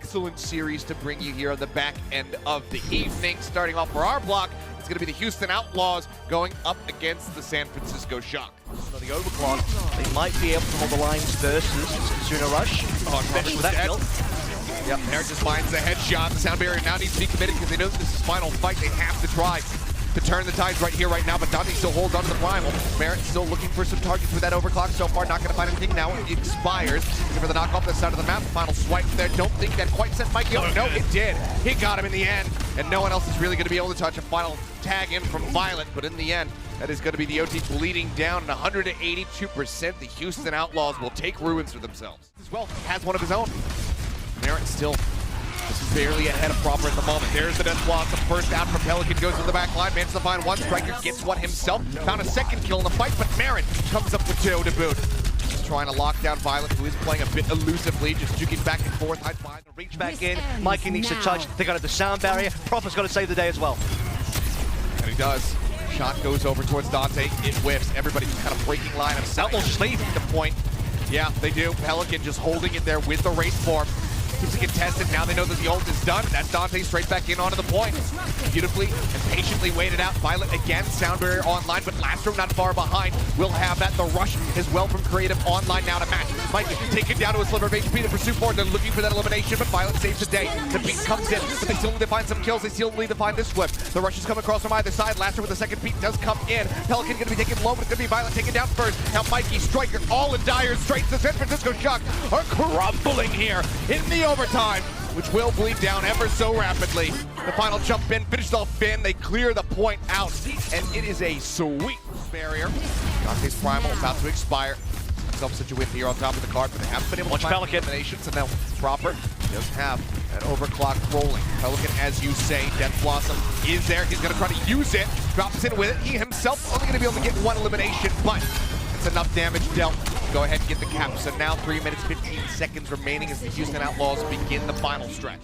excellent series to bring you here on the back end of the evening. Starting off for our block, it's going to be the Houston Outlaws going up against the San Francisco Shock. So the overclock, they might be able to hold the lines versus Sooner Rush. Especially with that kill. Yep, Merritt just finds the headshot. The sound barrier now needs to be committed because they know that this is final fight. They have to try to turn the tides right here, right now, but Dante still holds on to the primal. Merritt still looking for some targets with that overclock so far, not going to find anything. Now it expires. Looking for the knock off the side of the map. Final swipe there. Don't think that quite sent Mikey up. No, it did. He got him in the end, and no one else is really going to be able to touch a final tag in from Violet, but in the end, that is going to be the OT bleeding down 182%. The Houston Outlaws will take ruins for themselves. As well, has one of his own. Merritt still just barely ahead of Proper at the moment. There's the Death Blossom. First out from Pelican, goes to the back line, manages to find one. Striker gets one himself. Found a second kill in the fight, but Merritt comes up with two to boot. Just trying to lock down Violet, who is playing a bit elusively, just juking back and forth. Hide behind. Reach back in. Mikey needs to touch. They got the sound barrier. Proper's got to save the day as well. And he does. Shot goes over towards Dante. It whiffs. Everybody just kind of breaking line of sight. Outlaws just leave the point. Yeah, they do. Pelican just holding it there with the Wraith form. Keeps it contested. Now they know that the ult is done. That's Dante straight back in onto the point. Beautifully and patiently waited out. Violet again. Sound barrier online, but Lastro not far behind. Will have that. The rush as well from Creative online now to match. Mikey taken down to a sliver of HP to pursue forward. They're looking for that elimination, but Violet saves the day. The beat comes in, but they still need to find some kills. They still need to find this flip. The rushes come across from either side. Lastro with the second beat does come in. Pelican going to be taken low, but it's going to be Violet taken down first. Now Mikey, Striker, all in dire straits. The San Francisco Shock are crumbling here in the overtime, which will bleed down ever so rapidly. The final jump in, finished off Finn. They clear the point out, and it is a sweet barrier. Dante's primal about to expire. Himself such a win here on top of the card, but they haven't been able to find eliminations, and now Proper does have that overclock rolling. Pelican, as you say, Death Blossom is there. He's going to try to use it. Drops in with it. He himself only going to be able to get one elimination, but it's enough damage dealt. Go ahead and get the cap. So now 3 minutes, 15 seconds remaining as the Houston Outlaws begin the final stretch.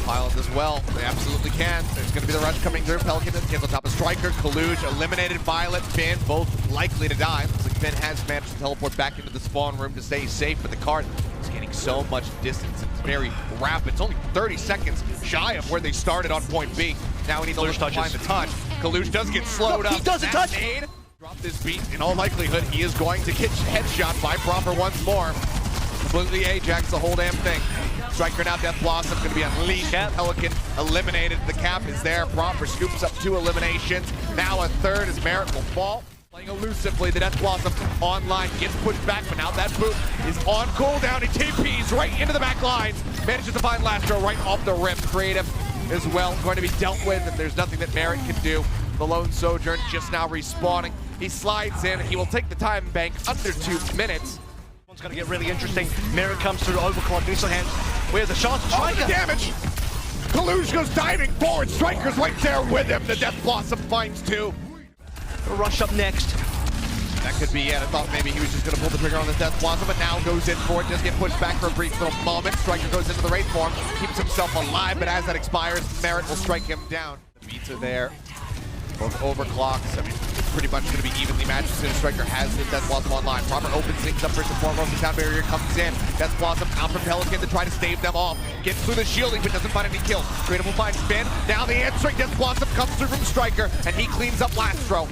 Pilot as well. They absolutely can. There's going to be the rush coming through. Pelican gets on top of Striker. Kaluj eliminated. Violet, Finn, both likely to die. Looks like Finn has managed to teleport back into the spawn room to stay safe, but the card is getting so much distance. It's very rapid. It's only 30 seconds shy of where they started on point B. Now we need to find the touch. Kaluj does get slowed up. He doesn't touch. Drop this beat. In all likelihood, he is going to get headshot by Proper once more. Completely Ajax the whole damn thing. Striker now, Death Blossom going to be unleashed. Pelican eliminated. The cap is there. Proper scoops up 2 eliminations. Now a third as Merritt will fall. Playing elusively, the Death Blossom online gets pushed back, but now that boot is on cooldown. He TPs right into the back lines. Manages to find Lastro right off the rip. Creative as well going to be dealt with, and there's nothing that Merritt can do. The lone Sojourn just now respawning. He slides in. He will take the time bank under 2 minutes. It's going to get really interesting. Merritt comes through, overclock, needs some hands. Where's the shot? Striker! Oh, the damage! Kaluj goes diving forward. Striker's right there with him. The Death Blossom finds 2. Rush up next. That could be it. I thought maybe he was just going to pull the trigger on the Death Blossom, but now goes in for it. Does get pushed back for a brief little moment. Striker goes into the Wraith form, keeps himself alive, but as that expires, Merritt will strike him down. The beats are there. Both overclocks. I mean, it's pretty much going to be evenly matched as soon as Striker has his Death Blossom online. Proper opens things up first and foremost. The sound barrier comes in. Death Blossom out from Pelican to try to stave them off. Gets through the shielding, but doesn't find any kills. Creative will find Finn. Now the answering Death Blossom comes through from Striker, and he cleans up Lastro.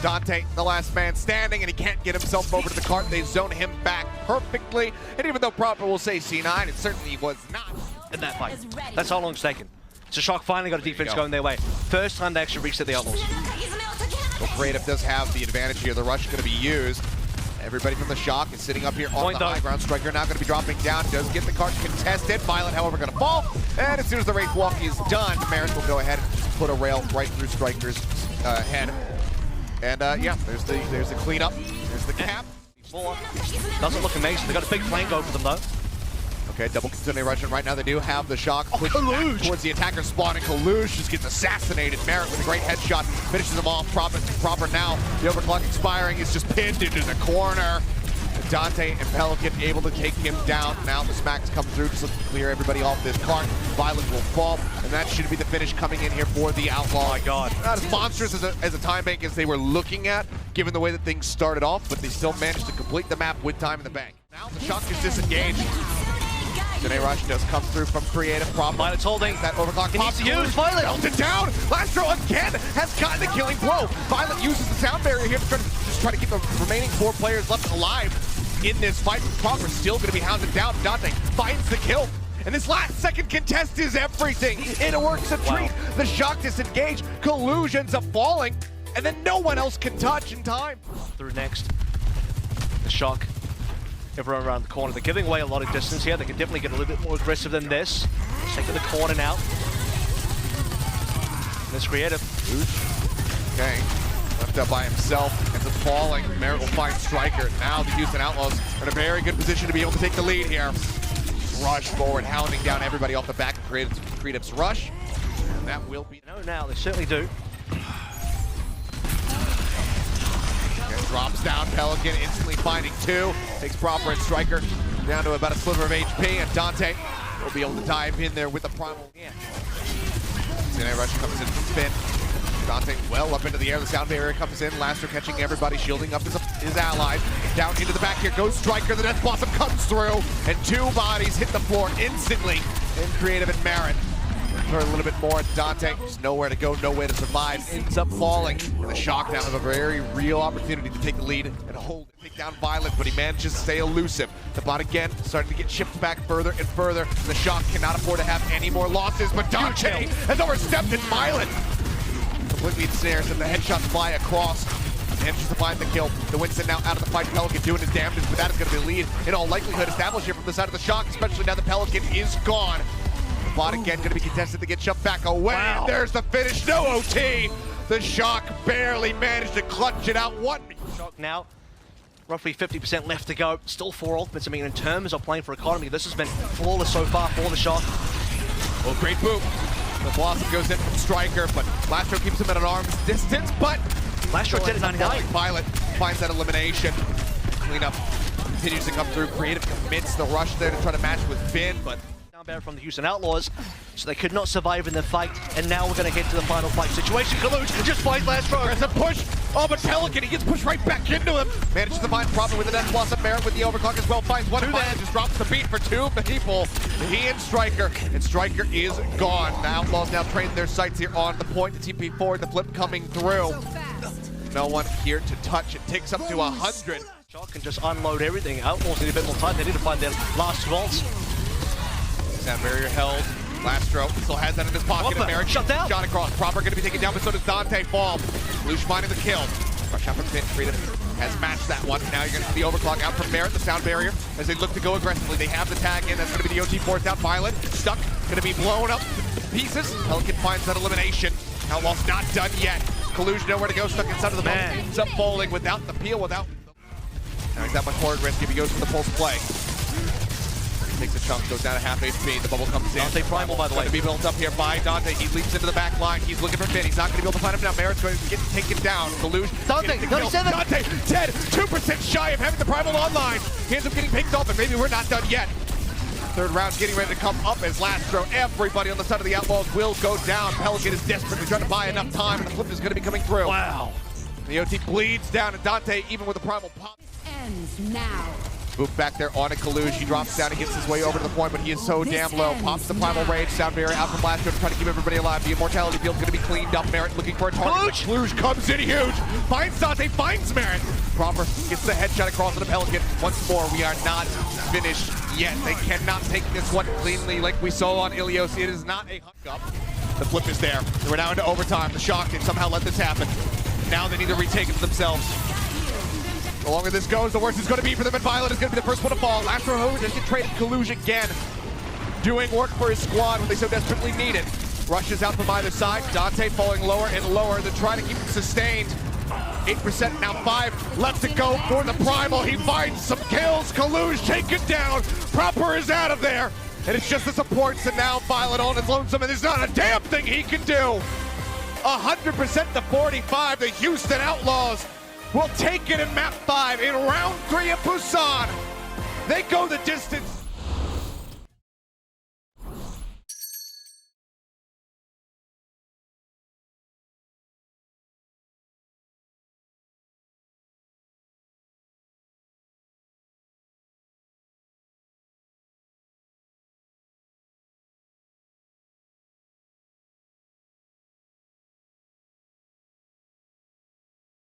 Dante, the last man standing, and he can't get himself over to the cart. They zone him back perfectly. And even though Proper will say C9, it certainly was not in that fight. That's how long it's taken. So Shock finally got a defense going their way. First time they actually reached the Outlaws. Well, Creative does have the advantage here. The rush is going to be used. Everybody from the Shock is sitting up here on the high ground. Striker now going to be dropping down. Does get the cart contested. Violet, however, going to fall. And as soon as the Wraith walk is done, Merritt will go ahead and just put a rail right through Striker's head. And yeah, there's the cleanup. There's the cap. Doesn't look amazing. They got a big flank over them though. Okay, double continuing Russian right now. They do have the Shock pushed back towards the attacker spawn, and Kaluj just gets assassinated. Merritt with a great headshot finishes them off. Proper now. The overclock expiring is just pinned into the corner. Dante and Pelican able to take him down. Now the smacks come through just to clear everybody off this cart. Violet will fall, and that should be the finish coming in here for the Outlaw. Oh my God. Not as monstrous as a time bank as they were looking at, given the way that things started off, but they still managed to complete the map with time in the bank. Now the Shock is disengaged. Today Rush does come through from creative problem. Violet's holding. That overclock He needs to use Violet. Melted down. Lastro again has gotten the killing blow. Violet uses the sound barrier here to try to keep the remaining 4 players left alive in this fight. Proper still going to be hounded down. Dante finds the kill. And this last second contest is everything. It works a treat. The shock disengage. Collusions of falling. And then no one else can touch in time. Through next. The shock. Everyone around the corner. They're giving away a lot of distance here. They can definitely get a little bit more aggressive than this. Taking the corner now. This creative. Okay. Left up by himself. Ends up falling. Merritt will find Striker. Now the Houston Outlaws are in a very good position to be able to take the lead here. Rush forward, hounding down everybody off the back of Creative's rush. And that will be... No, now they certainly do. Drops down, Pelican instantly finding 2. Takes Proper and Striker down to about a sliver of HP, and Dante will be able to dive in there with the primal. Today Rush comes in from Finn. Dante well up into the air, the sound barrier comes in. Laster catching everybody, shielding up his allies. Down into the back here goes Striker, the Death Blossom comes through, and 2 bodies hit the floor instantly. And Creative and Marin for a little bit more. Dante just nowhere to go, nowhere to survive, ends up falling. And the shock now has a very real opportunity to take the lead and hold it. Take down Violet, but he manages to stay elusive. The bot again starting to get chipped back further and further. The shock cannot afford to have any more losses, but Dante has overstepped in Violet. Completely ensnares and the headshots fly across. Manages to find the kill. The Winston now out of the fight. Pelican doing his damage, but that is going to be a lead in all likelihood established here from the side of the shock, especially now the Pelican is gone. Bot again going to be contested to get shoved back away. Wow. And there's the finish. No OT. The shock barely managed to clutch it out. Shock now. Roughly 50% left to go. Still 4 ultimates. I mean, in terms of playing for economy, this has been flawless so far for the shock. Well, great boot. The Blossom goes in from Striker, but Lastro keeps him at an arm's distance. But Lastro did it 99. Violet finds that elimination. Cleanup continues to come through. Creative commits the rush there to try to match with Finn, but From the Houston Outlaws, so they could not survive in the fight, and now we're going to get to the final fight situation. Kaluj just finds Lastro. There's a push. Oh, but Pelican, he gets pushed right back into him. Manages to find Proper with the Death Blossom. Merritt with the overclock as well. Finds one and just drops the beat for 2 people. He and Striker is gone. The Outlaws now train their sights here on the point. The TP forward, the flip coming through. No one here to touch. It takes up to 100. Shock can just unload everything. Outlaws need a bit more time. They need to find their last vaults. Sound barrier held. Lastro still has that in his pocket. And Merritt shut down. Shot across. Proper going to be taken down, but so does Dante fall. Lush finding the kill. Rush out from Finn. Creative has matched that one. Now you're going to see the overclock out from Merritt, the sound barrier, as they look to go aggressively. They have the tag in. That's going to be the OT forced out. Violet stuck. Going to be blown up to pieces. Pelican finds that elimination. Outlaws not done yet. Collusion nowhere to go. Stuck inside of the boat. Ends up falling without the peel. Now he's that much more at risk if he goes for the pulse play. Takes a chunk, goes down to half HP. The bubble comes in. Dante primal, by the way. Going to be built up here by Dante. He leaps into the back line. He's looking for Finn. He's not going to be able to find him now. Merritt's going to get taken down. Collusion. Dante, 37. Dante, dead. 2% shy of having the primal online. He ends up getting picked off, and maybe we're not done yet. Third round's getting ready to come up as Lastro. Everybody on the side of the Outlaws will go down. Pelican is desperately trying to buy enough time, and the flip is going to be coming through. Wow. The OT bleeds down, and Dante, even with the primal pop, ends now. Move back there on a Kaluj. He drops down and gets his way over to the point, but he is so damn low. Pops the primal rage. Sound barrier out from Lastro to try to keep everybody alive. The immortality field's going to be cleaned up. Merritt looking for a target. Kaluj comes in huge. Finds Dante, finds Merritt. Proper gets the headshot across to the Pelican. Once more, we are not finished yet. They cannot take this one cleanly like we saw on Ilios. It is not a hook up. The flip is there. We're now into overtime. The shock can somehow let this happen. Now they need to retake it for themselves. The longer this goes, the worse it's going to be for them, and Violet is going to be the first one to fall. Lastro does get traded Kaluj again, doing work for his squad when they so desperately need it. Rushes out from either side. Dante falling lower and lower. They're trying to keep him sustained. 8% now, 5 left to go for the primal. He finds some kills. Kaluj taken down. Proper is out of there. And it's just the supports, and now Violet on his lonesome, and there's not a damn thing he can do. 100% to 45. The Houston Outlaws will take it in map 5 in round 3 of Busan. They go the distance.